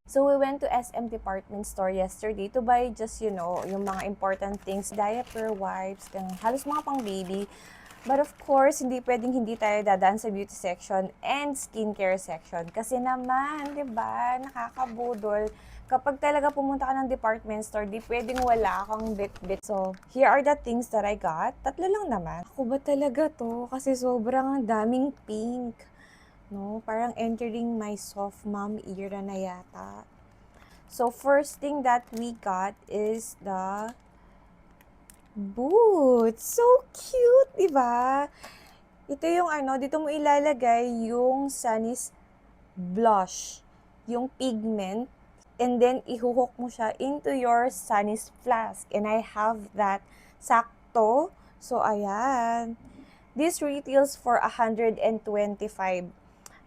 So we went to SM department store yesterday to buy just, yung mga important things, diaper, wipes, ganun. Halos mga pang baby. But of course, hindi pwedeng hindi tayo dadaan sa beauty section and skincare section. Kasi naman, di ba, nakakabudol. Kapag talaga pumunta ka ng department store, di pwedeng wala kang bit-bit. So, here are the things that I got. Tatlo lang naman. Ako ba talaga to? Kasi sobrang daming pink. No? Parang entering my soft mom era na yata. So, first thing that we got is the boots. So cute, di ba? Ito yung dito mo ilalagay yung Sunny's blush, yung pigment, and then ihuhook mo siya into your Sunny's flask. And I have that sakto. So, ayan. This retails for 125.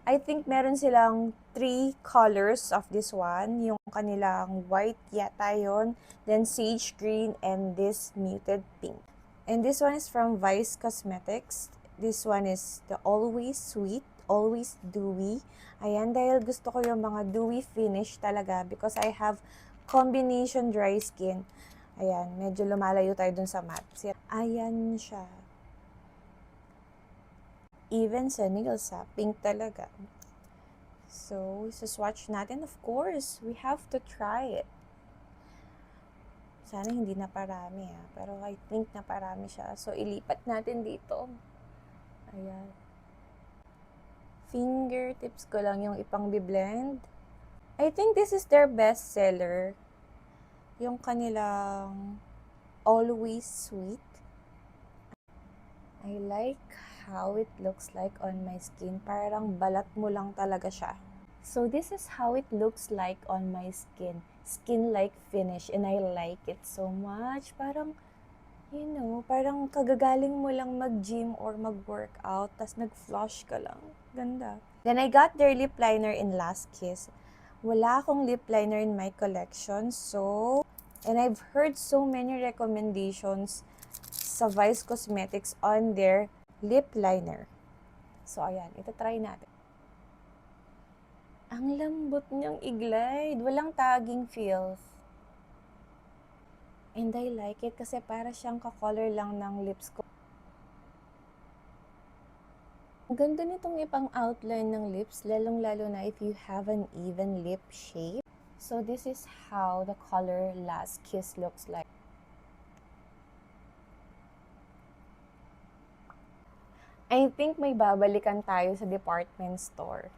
I think meron silang 3 colors of this one. Yung kanilang white yata yun, then sage green, and this muted pink. And this one is from Vice Cosmetics. This one is the Always Sweet, Always Dewy. Ayan, dahil gusto ko yung mga dewy finish talaga because I have combination dry skin. Ayan, medyo lumalayo tayo dun sa matte. Ayan siya. Even sa nails, pink talaga. So, swatch natin. Of course, we have to try it. Sana hindi na parami pero I think na parami siya. So, ilipat natin dito. Ayan. Fingertips ko lang yung ipang blend. I think this is their best seller. Yung kanilang Always Sweet. I like how it looks like on my skin. Parang balat mo lang talaga siya. So this is how it looks like on my skin. Skin-like finish, and I like it so much. Parang, parang kagagaling mo lang mag-gym or mag-workout, tas nag-flush ka lang. Ganda. Then I got their lip liner in Last Kiss. Wala akong lip liner in my collection, so, and I've heard so many recommendations sa Vice Cosmetics on their lip liner. So, ayan, ito try natin. Ang lambot niyang i-glide. Walang tagging feels. And I like it kasi para siyang ka-color lang ng lips ko. Ang ganda nitong ipang outline ng lips, lalong-lalo na if you have an even lip shape. So this is how the color Last Kiss looks like. I think may babalikan tayo sa department store.